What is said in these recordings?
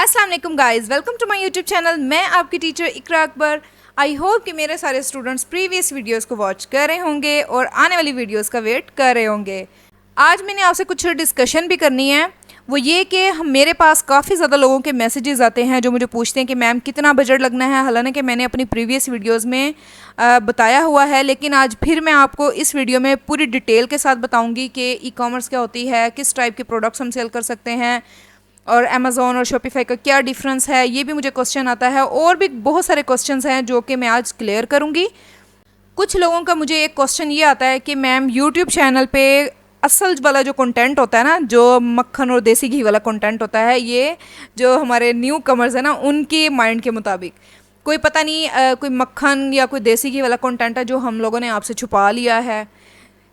अस्सलाम वालेकुम guys, welcome to my YouTube channel. मैं आपकी teacher Iqra Akbar. I hope कि मेरे सारे स्टूडेंट्स प्रीवियस वीडियोस को वॉच कर रहे होंगे और आने वाली वीडियोस का वेट कर रहे होंगे। आज मैंने आपसे कुछ डिस्कशन भी करनी है, वो ये कि मेरे पास काफ़ी ज़्यादा लोगों के मैसेजेस आते हैं जो मुझे पूछते हैं कि मैम कितना बजट लगना है। हालांकि मैंने अपनी प्रीवियस वीडियोस में बताया हुआ है, लेकिन आज फिर मैं आपको इस वीडियो में पूरी डिटेल के साथ बताऊंगी कि ई कॉमर्स क्या होती है, किस टाइप के प्रोडक्ट्स हम सेल कर सकते हैं और अमेज़ॉन और शॉपिफाई का क्या डिफरेंस है। ये भी मुझे क्वेश्चन आता है और भी बहुत सारे क्वेश्चंस हैं जो कि मैं आज क्लियर करूँगी। कुछ लोगों का मुझे एक क्वेश्चन ये आता है कि मैम यूट्यूब चैनल पे असल वाला जो कंटेंट होता है ना, जो मक्खन और देसी घी वाला कंटेंट होता है, ये जो हमारे न्यू कमर्स है ना, उनके माइंड के मुताबिक कोई पता नहीं कोई मक्खन या कोई देसी घी वाला कंटेंट है जो हम लोगों ने आपसे छुपा लिया है।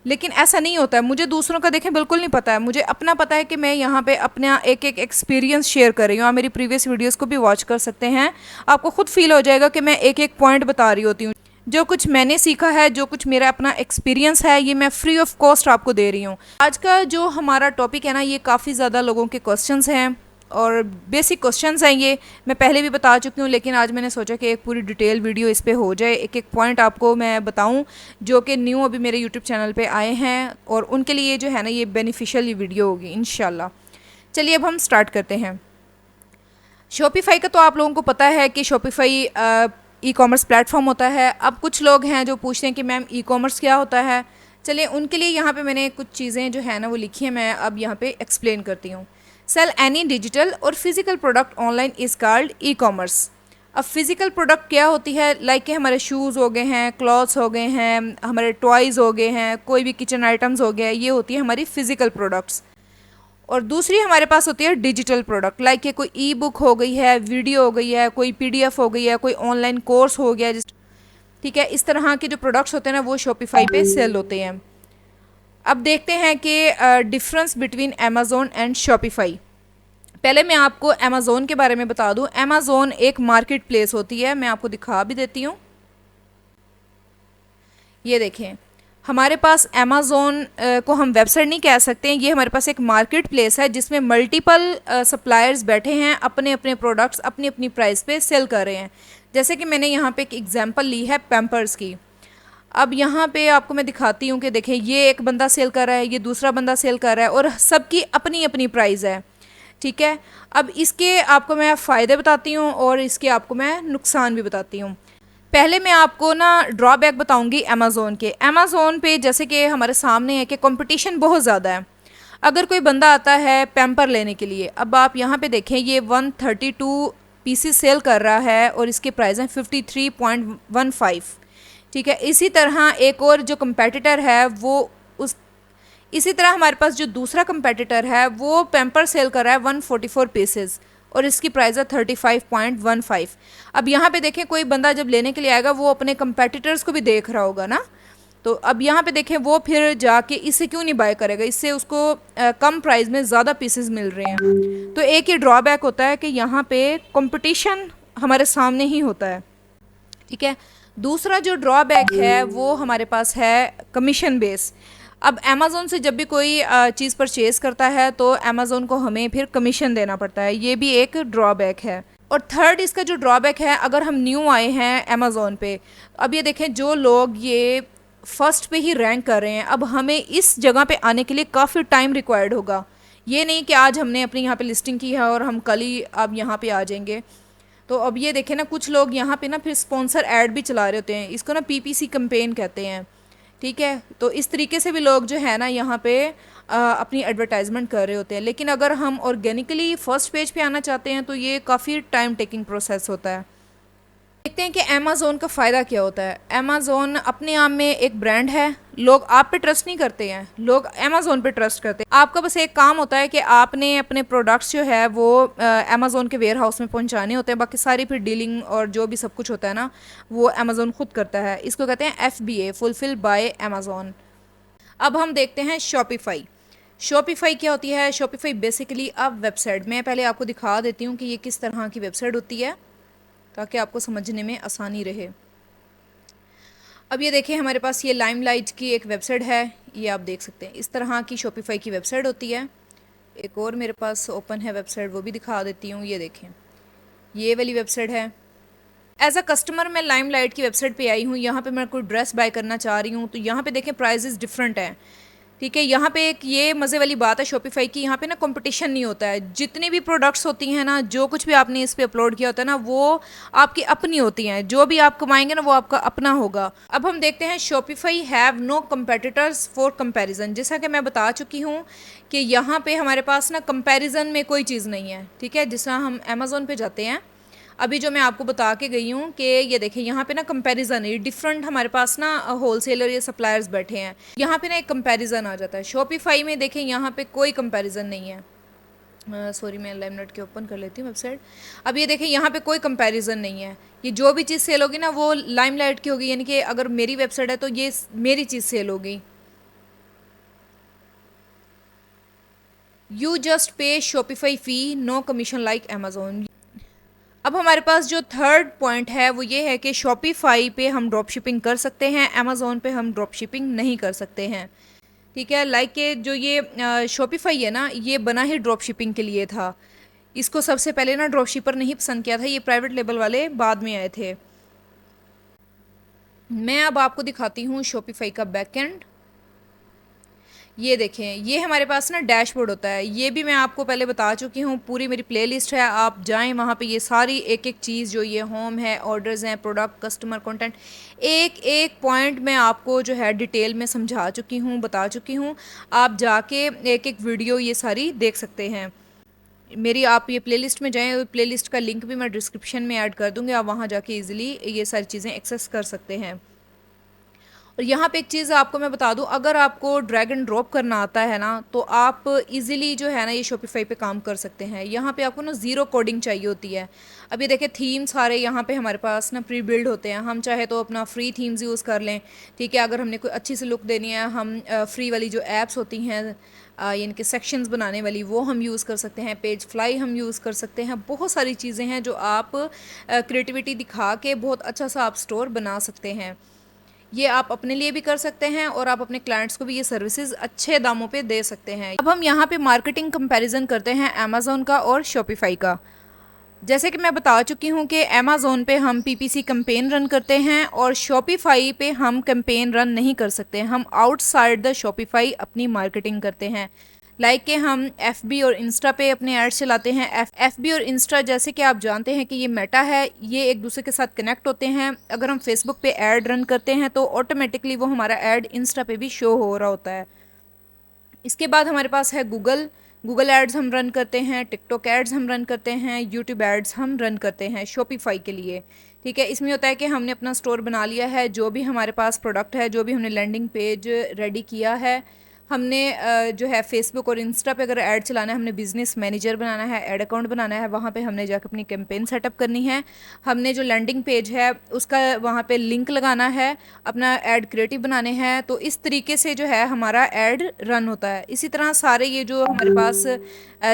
लेकिन ऐसा नहीं होता है। मुझे दूसरों का देखें बिल्कुल नहीं पता है, मुझे अपना पता है कि मैं यहाँ पे अपना एक एक एक्सपीरियंस शेयर कर रही हूँ। आप मेरी प्रीवियस वीडियोस को भी वॉच कर सकते हैं, आपको खुद फील हो जाएगा कि मैं एक एक पॉइंट बता रही होती हूँ। जो कुछ मैंने सीखा है, जो कुछ मेरा अपना एक्सपीरियंस है, ये मैं फ्री ऑफ कॉस्ट आपको दे रही हूँ। आज का जो हमारा टॉपिक है ना, ये काफ़ी ज़्यादा लोगों के क्वेश्चंस हैं और बेसिक क्वेश्चंस हैं। ये मैं पहले भी बता चुकी हूँ, लेकिन आज मैंने सोचा कि एक पूरी डिटेल वीडियो इस पे हो जाए, एक एक पॉइंट आपको मैं बताऊँ जो कि न्यू अभी मेरे यूट्यूब चैनल पे आए हैं और उनके लिए जो है ना, ये बेनिफिशियल ये वीडियो होगी इंशाल्लाह। चलिए अब हम स्टार्ट करते हैं। शॉपिफाई का तो आप लोगों को पता है कि शॉपिफाई ई कॉमर्स प्लेटफॉर्म होता है। अब कुछ लोग हैं जो पूछते हैं कि मैम ई कॉमर्स क्या होता है। चलिए उनके लिए यहाँ पे मैंने कुछ चीज़ें जो है ना वो लिखी हैं, मैं अब यहाँ पे एक्सप्लेन करती हूँ। सेल एनी डिजिटल और physical product online is called e commerce. अब फिजिकल प्रोडक्ट क्या होती है, लाइक के हमारे शूज़ हो गए हैं, क्लॉथ्स हो गए हैं, हमारे टॉयज़ हो गए हैं, कोई भी किचन आइटम्स हो गए, ये होती है हमारी फिजिकल प्रोडक्ट्स। और दूसरी हमारे पास होती है डिजिटल प्रोडक्ट, लाइक कि कोई ई बुक हो गई है, वीडियो हो गई है, कोई पीडीएफ हो गई है, कोई ऑनलाइन कोर्स हो गया। ठीक है, इस तरह के जो प्रोडक्ट्स होते हैं ना, वो शॉपिफाई पे सेल होते हैं। अब देखते हैं कि difference between Amazon and Shopify. पहले मैं आपको अमेज़ॉन के बारे में बता दूं। अमेज़ॉन एक मार्केट प्लेस होती है, मैं आपको दिखा भी देती हूँ। ये देखें, हमारे पास अमेज़ॉन को हम वेबसाइट नहीं कह सकते हैं, ये हमारे पास एक मार्केट प्लेस है जिसमें मल्टीपल सप्लायर्स बैठे हैं, अपने अपने प्रोडक्ट्स अपनी अपनी प्राइस पे सेल कर रहे हैं। जैसे कि मैंने यहाँ पे एक एग्जांपल ली है पैम्पर्स की। अब यहाँ पे आपको मैं दिखाती हूँ कि देखें, ये एक बंदा सेल कर रहा है, ये दूसरा बंदा सेल कर रहा है और सबकी अपनी अपनी प्राइस है। ठीक है, अब इसके आपको मैं फ़ायदे बताती हूँ और इसके आपको मैं नुकसान भी बताती हूँ। पहले मैं आपको ना ड्रॉबैक बताऊंगी अमेज़ॉन के। अमेज़ॉन पे जैसे कि हमारे सामने है कि कंपटीशन बहुत ज़्यादा है। अगर कोई बंदा आता है पैम्पर लेने के लिए, अब आप यहाँ पे देखें, ये 132 पीसीस सेल कर रहा है और इसके प्राइस हैं 53.15। ठीक है, इसी तरह एक और जो कंपेटिटर है वो उस इसी तरह हमारे पास जो दूसरा कंपेटिटर है वो पैम्पर सेल कर रहा है 144 पीसेस और इसकी प्राइस है 35.15। अब यहाँ पे देखें, कोई बंदा जब लेने के लिए आएगा वो अपने कंपेटिटर्स को भी देख रहा होगा ना, तो अब यहाँ पे देखें वो फिर जाके इससे क्यों नहीं बाय करेगा, इससे उसको कम प्राइस में ज़्यादा पीसेस मिल रहे हैं। तो एक ही ड्रॉबैक होता है कि यहाँ पे कंपटीशन हमारे सामने ही होता है। ठीक है, दूसरा जो ड्रॉबैक है वो हमारे पास है कमीशन बेस। अब अमेज़ॉन से जब भी कोई चीज़ परचेज़ करता है तो अमेज़ॉन को हमें फिर कमीशन देना पड़ता है, ये भी एक ड्रॉबैक है। और थर्ड इसका जो ड्रॉबैक है, अगर हम न्यू आए हैं अमेज़ॉन पे, अब ये देखें जो लोग ये फर्स्ट पे ही रैंक कर रहे हैं, अब हमें इस जगह पे आने के लिए काफ़ी टाइम रिक्वायर्ड होगा। ये नहीं कि आज हमने अपनी यहाँ पे लिस्टिंग की है और हम कल ही अब यहाँ पे आ जाएंगे। तो अब ये देखें ना, कुछ लोग यहाँ पे ना फिर स्पॉन्सर ऐड भी चला रहे होते हैं, इसको ना पीपीसी कैंपेन कहते हैं। ठीक है, तो इस तरीके से भी लोग जो है ना यहाँ पे अपनी एडवर्टाइजमेंट कर रहे होते हैं। लेकिन अगर हम ऑर्गेनिकली फर्स्ट पेज पे आना चाहते हैं तो ये काफ़ी टाइम टेकिंग प्रोसेस होता है। देखते हैं कि अमेज़ॉन का फ़ायदा क्या होता है। अमेज़ॉन अपने आप में एक ब्रांड है, लोग आप पे ट्रस्ट नहीं करते हैं, लोग अमेज़ॉन पे ट्रस्ट करते हैं। आपका बस एक काम होता है कि आपने अपने प्रोडक्ट्स जो है वो अमेज़ॉन के वेयर हाउस में पहुंचाने होते हैं, बाकी सारी फिर डीलिंग और जो भी सब कुछ होता है ना वो अमेज़ॉन खुद करता है। इसको कहते हैं FBA, फुलफिल बाय अमेज़ॉन। अब हम देखते हैं शॉपिफाई। शॉपिफाई क्या होती है? शॉपिफाई बेसिकली अब वेबसाइट, मैं पहले आपको दिखा देती हूँ कि ये किस तरह की वेबसाइट होती है ताकि आपको समझने में आसानी रहे। अब ये देखिए, हमारे पास ये लाइमलाइट की एक वेबसाइट है, ये आप देख सकते हैं, इस तरह की शॉपिफाई की वेबसाइट होती है। एक और मेरे पास ओपन है वेबसाइट, वो भी दिखा देती हूँ। ये देखें, ये वाली वेबसाइट है। एज अ कस्टमर मैं लाइमलाइट की वेबसाइट पे आई हूँ, यहाँ पे मैं कोई ड्रेस बाय करना चाह रही हूँ, तो यहाँ पे देखें प्राइजेस डिफरेंट हैं। ठीक है, यहाँ पे एक ये मज़े वाली बात है शॉपिफाई की, यहाँ पे ना कंपटीशन नहीं होता है। जितनी भी प्रोडक्ट्स होती हैं ना, जो कुछ भी आपने इस पे अपलोड किया होता है ना, वो आपकी अपनी होती हैं। जो भी आप कमाएंगे ना वो आपका अपना होगा। अब हम देखते हैं Shopify have no competitors for comparison. जैसा कि मैं बता चुकी हूँ कि यहाँ पे हमारे पास ना कंपैरिजन में कोई चीज़ नहीं है। ठीक है, जिस तरह हम अमेज़ोन पे जाते हैं, अभी जो मैं आपको बता के गई हूँ कि ये देखिए यहाँ पे ना कंपैरिजन है डिफरेंट, हमारे पास ना होलसेलर या सप्लायर्स बैठे हैं, यहाँ पे ना एक कंपैरिजन आ जाता है। शॉपिफाई में देखें यहाँ पे कोई कंपैरिजन नहीं है। सॉरी, मैं लाइमलाइट के ओपन कर लेती हूँ वेबसाइट। अब ये देखें यहाँ पे कोई कंपैरिजन नहीं है। ये जो भी चीज़ सेल होगी ना वो लाइमलाइट की होगी, यानी कि अगर मेरी वेबसाइट है तो ये मेरी चीज़ सेल होगी। You just pay Shopify fee, no commission like Amazon. अब हमारे पास जो थर्ड पॉइंट है वो ये है कि शॉपिफाई पे हम ड्रॉप शिपिंग कर सकते हैं, अमेज़ोन पे हम ड्रॉप शिपिंग नहीं कर सकते हैं। ठीक है, लाइक के जो ये शॉपिफाई है ना, ये बना ही ड्रॉप शिपिंग के लिए था। इसको सबसे पहले ना ड्रॉप शिपर नहीं पसंद किया था, ये प्राइवेट लेबल वाले बाद में आए थे। मैं अब आपको दिखाती हूँ शॉपिफाई का बैकएंड। ये देखें, ये हमारे पास ना डैशबोर्ड होता है। ये भी मैं आपको पहले बता चुकी हूँ, पूरी मेरी प्लेलिस्ट है, आप जाएं वहाँ पे, ये सारी एक एक चीज़ जो ये होम है, ऑर्डर्स हैं, प्रोडक्ट, कस्टमर कंटेंट, एक एक पॉइंट मैं आपको जो है डिटेल में समझा चुकी हूँ, बता चुकी हूँ। आप जाके एक एक वीडियो ये सारी देख सकते हैं मेरी। आप ये प्लेलिस्ट में जाएं, प्लेलिस्ट का लिंक भी मैं डिस्क्रिप्शन में ऐड कर दूँगी, आप वहाँ जाके ईजिली ये सारी चीज़ें एक्सेस कर सकते हैं। और यहाँ पे एक चीज़ आपको मैं बता दूँ, अगर आपको ड्रैग एंड ड्रॉप करना आता है ना, तो आप इजीली जो है ना ये शॉपिफाई पे काम कर सकते हैं। यहाँ पे आपको ना ज़ीरो कोडिंग चाहिए होती है। अब ये देखिए थीम सारे यहाँ पे हमारे पास ना प्री बिल्ड होते हैं, हम चाहे तो अपना फ्री थीम्स यूज़ कर लें। ठीक है, अगर हमने कोई अच्छी सी लुक देनी है, हम फ्री वाली जो ऐप्स होती हैं यानी कि सेक्शंस बनाने वाली, वो हम यूज़ कर सकते हैं। पेज फ्लाई हम यूज़ कर सकते हैं। बहुत सारी चीज़ें हैं जो आप क्रिएटिविटी दिखा के बहुत अच्छा सा आप स्टोर बना सकते हैं। ये आप अपने लिए भी कर सकते हैं और आप अपने क्लाइंट्स को भी ये सर्विसेज अच्छे दामों पे दे सकते हैं। अब हम यहाँ पे मार्केटिंग कंपैरिजन करते हैं अमेज़ोन का और शॉपिफाई का। जैसे कि मैं बता चुकी हूँ कि अमेज़ोन पे हम पीपीसी कैंपेन रन करते हैं और शॉपिफाई पे हम कैंपेन रन नहीं कर सकते। हम आउटसाइड द शॉपिफाई अपनी मार्केटिंग करते हैं। लाइक के हम एफबी और इंस्टा पे अपने एड्स चलाते हैं। एफबी और इंस्टा, जैसे कि आप जानते हैं कि ये मेटा है, ये एक दूसरे के साथ कनेक्ट होते हैं। अगर हम फेसबुक पे ऐड रन करते हैं तो ऑटोमेटिकली वो हमारा ऐड इंस्टा पे भी शो हो रहा होता है। इसके बाद हमारे पास है गूगल। गूगल एड्स हम रन करते हैं, टिकटॉक एड्स हम रन करते हैं, यूट्यूब एड्स हम रन करते हैं शॉपिफाई के लिए। ठीक है, इसमें होता है कि हमने अपना स्टोर बना लिया है, जो भी हमारे पास प्रोडक्ट है, जो भी हमने लैंडिंग पेज रेडी किया है, हमने जो है फेसबुक और इंस्टा पे अगर ऐड चलाना है, हमने बिजनेस मैनेजर बनाना है, ऐड अकाउंट बनाना है, वहाँ पे हमने जाकर अपनी कैंपेन सेटअप करनी है। हमने जो लैंडिंग पेज है उसका वहाँ पे लिंक लगाना है, अपना ऐड क्रिएटिव बनाने हैं। तो इस तरीके से जो है हमारा ऐड रन होता है। इसी तरह सारे ये जो हमारे पास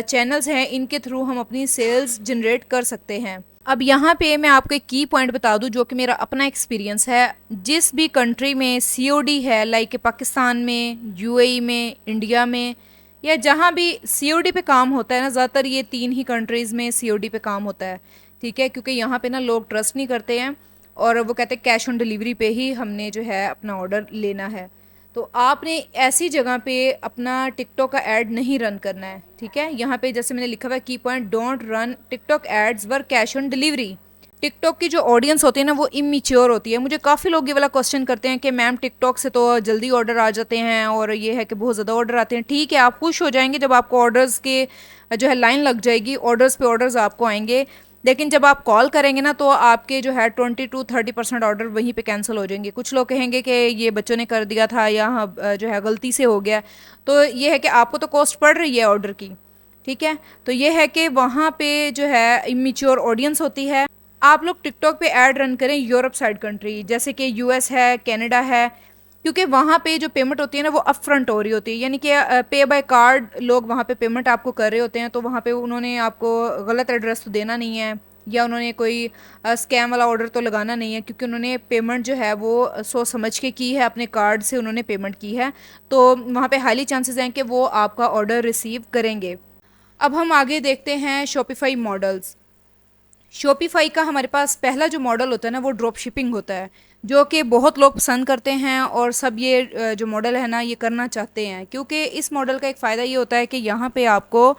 चैनल्स हैं, इनके थ्रू हम अपनी सेल्स जनरेट कर सकते हैं। अब यहाँ पे मैं आपको एक की पॉइंट बता दूँ जो कि मेरा अपना एक्सपीरियंस है। जिस भी कंट्री में सीओडी है, लाइक पाकिस्तान में, यूएई में, इंडिया में, या जहाँ भी सीओडी पे काम होता है ना, ज़्यादातर ये तीन ही कंट्रीज़ में सीओडी पे काम होता है। ठीक है, क्योंकि यहाँ पे ना लोग ट्रस्ट नहीं करते हैं और वो कहते हैं कैश ऑन डिलीवरी पे ही हमने जो है अपना ऑर्डर लेना है। तो आपने ऐसी जगह पे अपना टिकटॉक का ऐड नहीं रन करना है। ठीक है, यहाँ पे जैसे मैंने लिखा हुआ है की point, don't run TikTok ads where cash on delivery. TikTok की जो ऑडियंस होती है ना वो इमेच्योर होती है। मुझे काफ़ी लोग ये वाला क्वेश्चन करते हैं कि मैम टिकटॉक से तो जल्दी ऑर्डर आ जाते हैं और ये है कि बहुत ज़्यादा ऑर्डर आते हैं। ठीक है, आप खुश हो जाएंगे जब आपको ऑर्डर्स के जो है लाइन लग जाएगी, ऑर्डर्स पे ऑर्डर्स आपको आएंगे। लेकिन जब आप कॉल करेंगे ना तो आपके जो है 20 to 30% ऑर्डर वहीं पे कैंसिल हो जाएंगे। कुछ लोग कहेंगे कि ये बच्चों ने कर दिया था या जो है गलती से हो गया। तो ये है कि आपको तो कॉस्ट पड़ रही है ऑर्डर की। ठीक है, तो ये है कि वहाँ पे जो है इमेच्योर ऑडियंस होती है। आप लोग टिकटॉक पे ऐड रन करें यूरोप साइड कंट्री, जैसे कि यूएस है, कनाडा है, क्योंकि वहाँ पे जो पेमेंट होती है ना वो अप फ्रंट हो रही होती है, यानी कि पे बाय कार्ड लोग वहाँ पे पेमेंट आपको कर रहे होते हैं। तो वहाँ पे उन्होंने आपको गलत एड्रेस तो देना नहीं है, या उन्होंने कोई स्कैम वाला ऑर्डर तो लगाना नहीं है, क्योंकि उन्होंने पेमेंट जो है वो सोच समझ के की है, अपने कार्ड से उन्होंने पेमेंट की है। तो वहाँ पे हाईली चांसेस हैं कि वो आपका ऑर्डर रिसीव करेंगे। अब हम आगे देखते हैं शॉपिफाई मॉडल्स। शॉपिफाई का हमारे पास पहला जो मॉडल होता है ना वो ड्रॉप शिपिंग होता है, जो कि बहुत लोग पसंद करते हैं और सब ये जो मॉडल है ना ये करना चाहते हैं, क्योंकि इस मॉडल का एक फ़ायदा ये होता है कि यहाँ पे आपको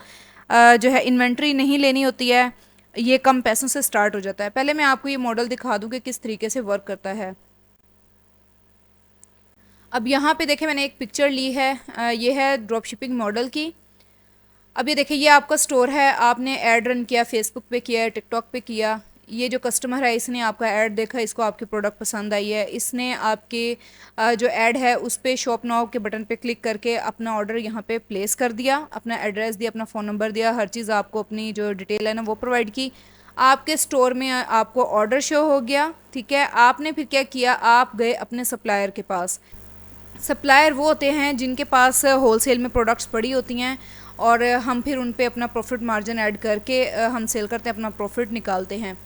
जो है इन्वेंट्री नहीं लेनी होती है, ये कम पैसों से स्टार्ट हो जाता है। पहले मैं आपको ये मॉडल दिखा दूँ कि किस तरीके से वर्क करता है। अब यहाँ पे देखें मैंने एक पिक्चर ली है, ये है ड्रॉप शिपिंग मॉडल की। अब ये देखिए ये आपका स्टोर है, आपने ऐड रन किया, फेसबुक पे किया, टिकटॉक पे किया। ये जो कस्टमर है इसने आपका ऐड देखा, इसको आपकी प्रोडक्ट पसंद आई है, इसने आपके जो ऐड है उस पर शॉप नाउ के बटन पे क्लिक करके अपना ऑर्डर यहाँ पे प्लेस कर दिया, अपना एड्रेस दिया, अपना फ़ोन नंबर दिया, हर चीज़ आपको अपनी जो डिटेल है ना वो प्रोवाइड की। आपके स्टोर में आपको ऑर्डर शो हो गया, ठीक है। आपने फिर क्या किया, आप गए अपने सप्लायर के पास। सप्लायर वो होते हैं जिनके पास होलसेल में प्रोडक्ट्स पड़ी होती हैं और हम फिर उन पे अपना प्रॉफिट मार्जिन ऐड करके हम सेल करते हैं, अपना प्रॉफिट निकालते हैं।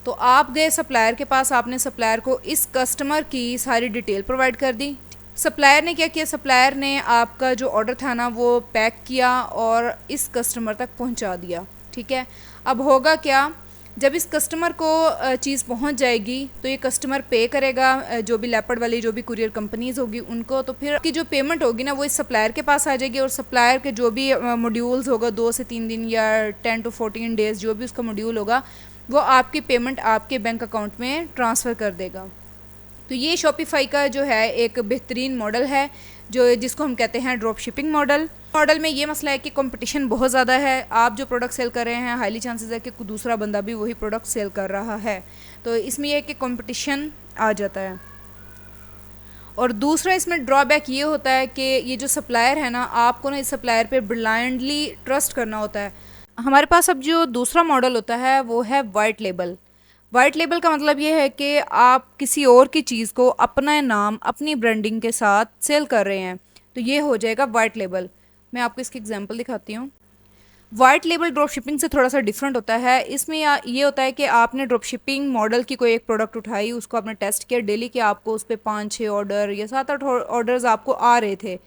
तो आप गए सप्लायर के पास, आपने सप्लायर को इस कस्टमर की सारी डिटेल प्रोवाइड कर दी। सप्लायर ने क्या किया, सप्लायर ने आपका जो ऑर्डर था ना वो पैक किया और इस कस्टमर तक पहुंचा दिया, ठीक है। अब होगा क्या, जब इस कस्टमर को चीज़ पहुंच जाएगी तो ये कस्टमर पे करेगा जो भी लेपर्ड वाली जो भी कुरियर कंपनीज होगी उनको, तो फिर की जो पेमेंट होगी ना वो इस सप्लायर के पास आ जाएगी और सप्लायर के जो भी मॉड्यूल्स होगा 2 से 3 दिन या 10 to 14 डेज़ जो भी उसका मॉड्यूल होगा वो आपकी पेमेंट आपके बैंक अकाउंट में ट्रांसफ़र कर देगा। तो ये शॉपिफाई का जो है एक बेहतरीन मॉडल है जो जिसको हम कहते हैं ड्रॉप शिपिंग मॉडल। मॉडल में ये मसला है कि कंपटीशन बहुत ज़्यादा है, आप जो प्रोडक्ट सेल कर रहे हैं हाईली चांसेस है कि कोई दूसरा बंदा भी वही प्रोडक्ट सेल कर रहा है, तो इसमें यह है कि कंपटीशन आ जाता है। और दूसरा इसमें ड्रॉबैक ये होता है कि ये जो सप्लायर है ना, आपको ना इस सप्लायर पे ब्लाइंडली ट्रस्ट करना होता है। हमारे पास अब जो दूसरा मॉडल होता है वो है वाइट लेबल। वाइट लेबल का मतलब ये है कि आप किसी और की चीज़ को अपना नाम अपनी ब्रांडिंग के साथ सेल कर रहे हैं, तो ये हो जाएगा वाइट लेबल। मैं आपको इसकी एग्जांपल दिखाती हूँ। वाइट लेबल ड्रॉप शिपिंग से थोड़ा सा डिफरेंट होता है। इसमें ये होता है कि आपने ड्रॉप शिपिंग मॉडल की कोई एक प्रोडक्ट उठाई, उसको आपने टेस्ट किया डेली कि आपको उस पर 5-6 ऑर्डर या 7-8 ऑर्डर्स आपको आ रहे थे,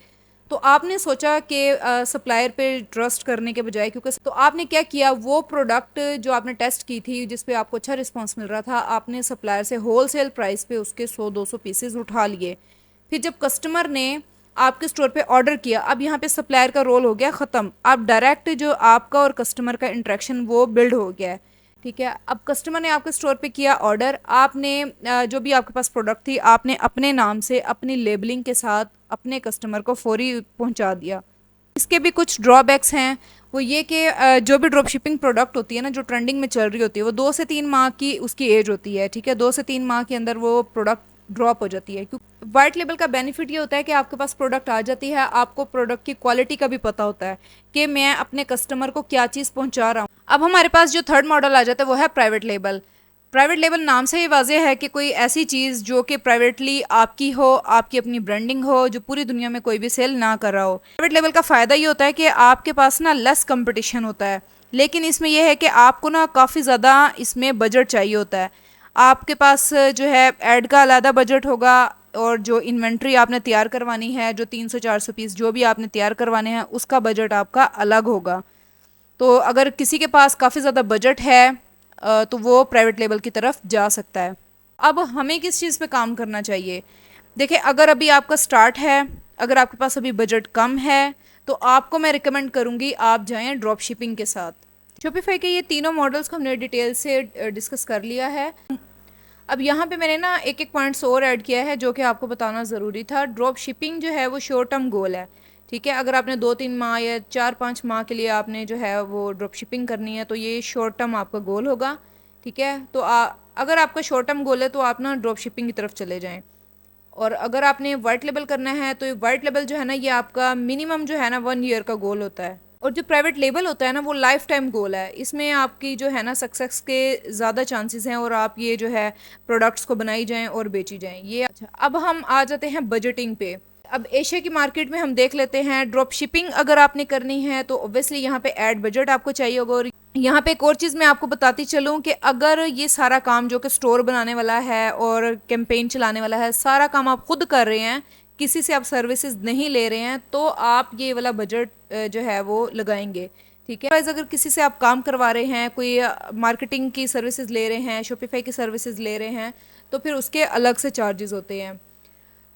तो आपने सोचा कि सप्लायर पे ट्रस्ट करने के बजाय, क्योंकि तो आपने क्या किया, वो प्रोडक्ट जो आपने टेस्ट की थी जिस पे आपको अच्छा रिस्पांस मिल रहा था, आपने सप्लायर से होलसेल प्राइस पे उसके 100-200 पीसेस उठा लिए। फिर जब कस्टमर ने आपके स्टोर पे ऑर्डर किया, अब यहाँ पे सप्लायर का रोल हो गया ख़त्म। आप डायरेक्ट जो आपका और कस्टमर का इंटरेक्शन वो बिल्ड हो गया है, ठीक है। अब कस्टमर ने आपके स्टोर पे किया ऑर्डर, आपने जो भी आपके पास प्रोडक्ट थी आपने अपने नाम से अपनी लेबलिंग के साथ अपने कस्टमर को फौरी पहुंचा दिया। इसके भी कुछ ड्रॉबैक्स हैं, वो ये कि जो भी ड्रॉप शिपिंग प्रोडक्ट होती है ना जो ट्रेंडिंग में चल रही होती है वो 2 से 3 माह की उसकी एज होती है, ठीक है। 2 से 3 माह के अंदर वो प्रोडक्ट ड्रॉप हो जाती है। क्योंकि वाइट लेबल का बेनिफिट ये होता है कि आपके पास प्रोडक्ट आ जाती है, आपको प्रोडक्ट की क्वालिटी का भी पता होता है कि मैं अपने कस्टमर को क्या चीज़ पहुंचा रहा हूँ। अब हमारे पास जो थर्ड मॉडल आ जाता है वो है प्राइवेट लेबल। प्राइवेट लेबल नाम से ही वाज़ेह है कि कोई ऐसी चीज़ जो कि प्राइवेटली आपकी हो, आपकी अपनी ब्रांडिंग हो, जो पूरी दुनिया में कोई भी सेल ना कर रहा हो। प्राइवेट लेबल का फ़ायदा ये होता है कि आपके पास ना लेस कंपटीशन होता है, लेकिन इसमें यह है कि आपको ना काफ़ी ज़्यादा इसमें बजट चाहिए होता है। आपके पास जो है ऐड का अलग बजट होगा और जो इन्वेंट्री आपने तैयार करवानी है, जो 300-400 पीस जो भी आपने तैयार करवाने हैं उसका बजट आपका अलग होगा। तो अगर किसी के पास काफ़ी ज़्यादा बजट है तो वो प्राइवेट लेबल की तरफ जा सकता है। अब हमें किस चीज़ पे काम करना चाहिए, देखिए अगर अभी आपका स्टार्ट है, अगर आपके पास अभी बजट कम है तो आपको मैं रिकमेंड करूँगी आप जाएं ड्रॉप शिपिंग के साथ। शॉपिफाई के ये तीनों मॉडल्स को हमने डिटेल से डिस्कस कर लिया है। अब यहाँ पे मैंने ना एक एक पॉइंट्स और ऐड किया है जो कि आपको बताना ज़रूरी था। ड्रॉप शिपिंग जो है वो शॉर्ट टर्म गोल है, ठीक है। अगर आपने 2-3 माह या 4-5 माह के लिए आपने जो है वो ड्रॉप शिपिंग करनी है तो ये शॉर्ट टर्म आपका गोल होगा, ठीक है। तो अगर आपका शॉर्ट टर्म गोल है तो आप ना ड्रॉप शिपिंग की तरफ चले जाएँ। और अगर आपने वाइट लेबल करना है तो वाइट लेबल जो है ना ये आपका मिनिमम जो है ना 1 ईयर का गोल होता है। और जो प्राइवेट लेबल होता है ना वो लाइफ टाइम गोल है, इसमें आपकी जो है ना सक्सेस के ज़्यादा चांसेस हैं और आप ये जो है प्रोडक्ट्स को बनाई जाएं और बेची जाएं ये। अच्छा, अब हम आ जाते हैं बजटिंग पे। अब एशिया की मार्केट में हम देख लेते हैं ड्रॉप शिपिंग अगर आपने करनी है तो ऑब्वियसली यहाँ पे ऐड बजट आपको चाहिए होगा। और यहाँ पे एक और चीज़ मैं आपको बताती चलूँ कि अगर ये सारा काम जो कि स्टोर बनाने वाला है और कैंपेन चलाने वाला है सारा काम आप खुद कर रहे हैं, किसी से आप सर्विसेज नहीं ले रहे हैं, तो आप ये वाला बजट जो है वो लगाएंगे, ठीक है। अगर किसी से आप काम करवा रहे हैं, कोई मार्केटिंग की सर्विसेज ले रहे हैं, शॉपिफाई की सर्विसेज ले रहे हैं, तो फिर उसके अलग से चार्जेस होते हैं।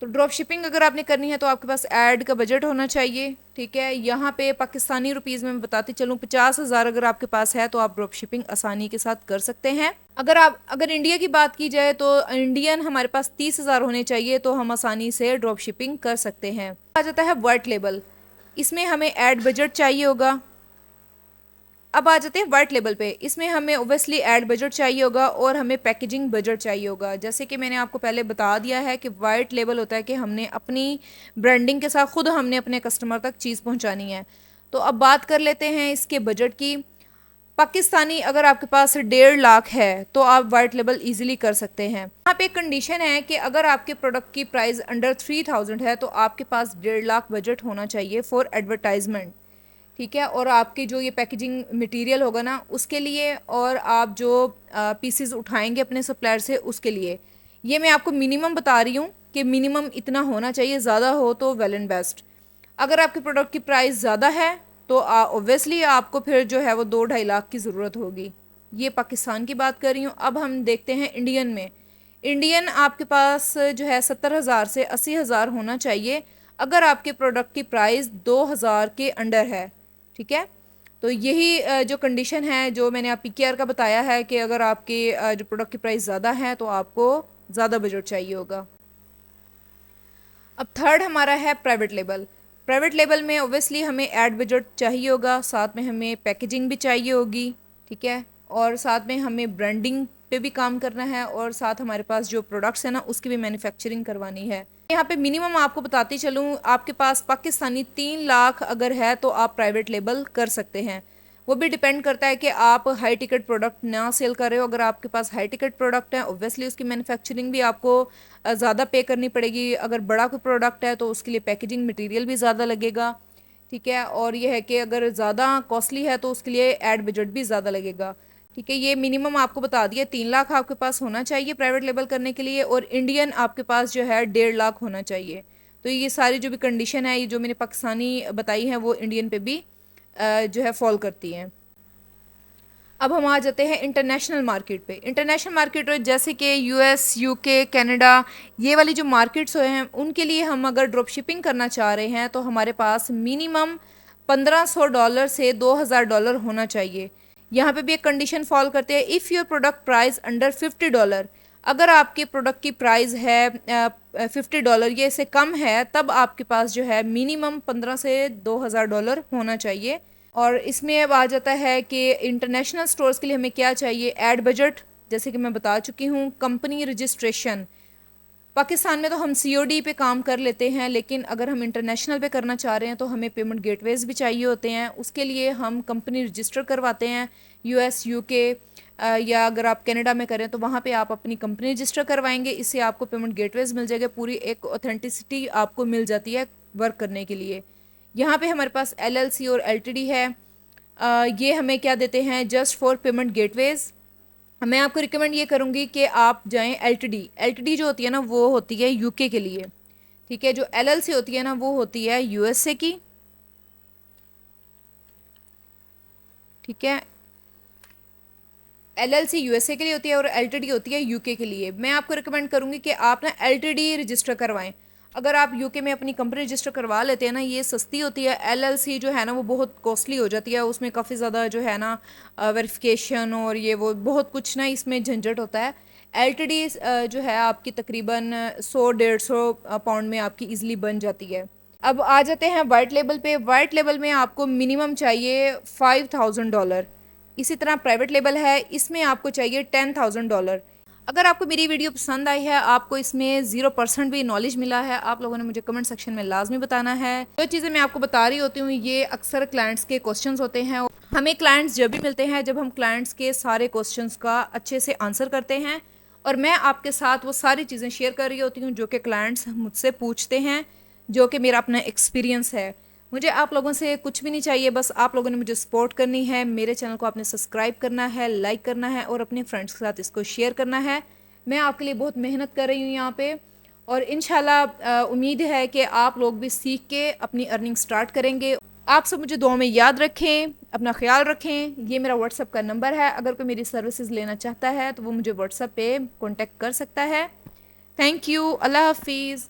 तो ड्रॉप शिपिंग अगर आपने करनी है तो आपके पास ऐड का बजट होना चाहिए। ठीक है, यहाँ पे पाकिस्तानी रुपीज़ में मैं बताती चलूँ, 50,000 अगर आपके पास है तो आप ड्रॉप शिपिंग आसानी के साथ कर सकते हैं। अगर इंडिया की बात की जाए तो इंडियन हमारे पास 30,000 होने चाहिए, तो हम आसानी से ड्रॉप शिपिंग कर सकते हैं। आ जाता है वाइट लेबल, इसमें हमें ऐड बजट चाहिए होगा। अब आ जाते हैं वाइट लेबल पे, इसमें हमें ओबियसली ऐड बजट चाहिए होगा और हमें पैकेजिंग बजट चाहिए होगा। जैसे कि मैंने आपको पहले बता दिया है कि वाइट लेबल होता है कि हमने अपनी ब्रांडिंग के साथ खुद हमने अपने कस्टमर तक चीज़ पहुंचानी है। तो अब बात कर लेते हैं इसके बजट की। पाकिस्तानी अगर आपके पास 1.5 लाख है तो आप वाइट लेबल इजीली कर सकते हैं। यहाँ पे एक कंडीशन है कि अगर आपके प्रोडक्ट की प्राइस अंडर 3000 है तो आपके पास 1.5 लाख बजट होना चाहिए फॉर एडवर्टाइजमेंट। ठीक है, और आपकी जो ये पैकेजिंग मटेरियल होगा ना उसके लिए, और आप जो पीसेस उठाएंगे अपने सप्लायर से उसके लिए, ये मैं आपको मिनिमम बता रही हूँ कि मिनिमम इतना होना चाहिए, ज़्यादा हो तो वेल एंड बेस्ट। अगर आपके प्रोडक्ट की प्राइस ज़्यादा है तो ओब्वियसली आपको फिर जो है वो 2-2.5 लाख की ज़रूरत होगी। ये पाकिस्तान की बात कर रही हूँ। अब हम देखते हैं इंडियन में। इंडियन आपके पास जो है 70,000 से 80,000 होना चाहिए अगर आपके प्रोडक्ट की प्राइस 2,000 के अंडर है। ठीक है, तो यही जो कंडीशन है जो मैंने आप PKR का बताया है कि अगर आपके जो प्रोडक्ट की प्राइस ज़्यादा है तो आपको ज़्यादा बजट चाहिए होगा। अब थर्ड हमारा है प्राइवेट लेबल। प्राइवेट लेबल में ओबियसली हमें ऐड बजट चाहिए होगा, साथ में हमें पैकेजिंग भी चाहिए होगी। ठीक है, और साथ में हमें ब्रांडिंग पे भी काम करना है, और साथ हमारे पास जो प्रोडक्ट्स हैं ना उसकी भी मैन्युफैक्चरिंग करवानी है। यहाँ पे मिनिमम आपको बताती चलूँ, आपके पास पाकिस्तानी 3 लाख अगर है तो आप प्राइवेट लेबल कर सकते हैं। वो भी डिपेंड करता है कि आप हाई टिकट प्रोडक्ट ना सेल कर रहे हो। अगर आपके पास हाई टिकट प्रोडक्ट है ओब्वियसली उसकी मैन्युफैक्चरिंग भी आपको ज़्यादा पे करनी पड़ेगी। अगर बड़ा कोई प्रोडक्ट है तो उसके लिए पैकेजिंग मटेरियल भी ज़्यादा लगेगा। ठीक है, और ये है कि अगर ज़्यादा कॉस्टली है तो उसके लिए ऐड बजट भी ज़्यादा लगेगा। ठीक है, ये मिनिमम आपको बता दिया, 3 लाख आपके पास होना चाहिए प्राइवेट लेबल करने के लिए, और इंडियन आपके पास जो है 1.5 लाख होना चाहिए। तो ये सारी जो भी कंडीशन है, ये जो मैंने पाकिस्तानी बताई हैं वो इंडियन पे भी जो है फॉल करती हैं। अब हम आ जाते हैं इंटरनेशनल मार्केट पे। इंटरनेशनल मार्केट जैसे कि US, UK, कनाडा, ये वाली जो मार्केट्स हैं उनके लिए हम अगर ड्रॉप शिपिंग करना चाह रहे हैं तो हमारे पास मिनिमम $1,500 से $2,000 होना चाहिए। यहाँ पे भी एक कंडीशन फॉल करते हैं, if your product price under $50, अगर आपके प्रोडक्ट की प्राइस है $50 ये से कम है तब आपके पास जो है मिनिमम 15 से $2,000 होना चाहिए। और इसमें अब आ जाता है कि इंटरनेशनल स्टोर्स के लिए हमें क्या चाहिए, ऐड बजट, जैसे कि मैं बता चुकी हूँ। कंपनी रजिस्ट्रेशन, पाकिस्तान में तो हम COD पे काम कर लेते हैं, लेकिन अगर हम इंटरनेशनल पे करना चाह रहे हैं तो हमें पेमेंट गेटवेज भी चाहिए होते हैं। उसके लिए हम कंपनी रजिस्टर करवाते हैं US, UK, या अगर आप कनाडा में करें तो वहाँ पे आप अपनी कंपनी रजिस्टर करवाएंगे। इससे आपको पेमेंट गेटवेज मिल जाएगा, पूरी एक ऑथेंटिसिटी आपको मिल जाती है वर्क करने के लिए। यहाँ पे हमारे पास LLC और LTD है। ये हमें क्या देते हैं, जस्ट फॉर पेमेंट गेटवेज। मैं आपको रिकमेंड ये करूँगी कि आप जाएं LTD जो होती है ना वो होती है UK के लिए। ठीक है, जो LLC होती है ना वो होती है USA की। ठीक है, LLC USA के लिए होती है और LTD होती है UK के लिए। मैं आपको रिकमेंड करूँगी कि आप ना LTD रजिस्टर करवाएं। अगर आप UK में अपनी कंपनी रजिस्टर करवा लेते हैं ना, ये सस्ती होती है। LLC जो है ना वो बहुत कॉस्टली हो जाती है, उसमें काफ़ी ज़्यादा जो है ना वेरिफिकेशन और ये वो बहुत कुछ ना इसमें झंझट होता है। LTD जो है आपकी तकरीबन 100-150 पाउंड में आपकी ईजिली बन जाती है। अब आ जाते हैं वाइट लेबल पे। वाइट लेबल में आपको मिनिमम चाहिए $5,000। इसी तरह प्राइवेट लेबल है, इसमें आपको चाहिए $10,000। अगर आपको मेरी वीडियो पसंद आई है, आपको इसमें 0% भी नॉलेज मिला है, आप लोगों ने मुझे कमेंट सेक्शन में लाजमी बताना है। जो चीज़ें मैं आपको बता रही होती हूँ ये अक्सर क्लाइंट्स के क्वेश्चंस होते हैं। हमें क्लाइंट्स जब भी मिलते हैं जब हम क्लाइंट्स के सारे क्वेश्चंस का अच्छे से आंसर करते हैं, और मैं आपके साथ वो सारी चीज़ें शेयर कर रही होती हूँ जो कि क्लाइंट्स मुझसे पूछते हैं, जो कि मेरा अपना एक्सपीरियंस है। मुझे आप लोगों से कुछ भी नहीं चाहिए, बस आप लोगों ने मुझे सपोर्ट करनी है। मेरे चैनल को आपने सब्सक्राइब करना है, लाइक करना है और अपने फ्रेंड्स के साथ इसको शेयर करना है। मैं आपके लिए बहुत मेहनत कर रही हूँ यहाँ पे, और इंशाल्लाह उम्मीद है कि आप लोग भी सीख के अपनी अर्निंग स्टार्ट करेंगे। आप सब मुझे दुआ में याद रखें। अपना ख्याल रखें। ये मेरा व्हाट्सअप का नंबर है, अगर कोई मेरी सर्विसेज लेना चाहता है तो वो मुझे व्हाट्सअप पे कांटेक्ट कर सकता है। थैंक यू, अल्लाह हाफिज़।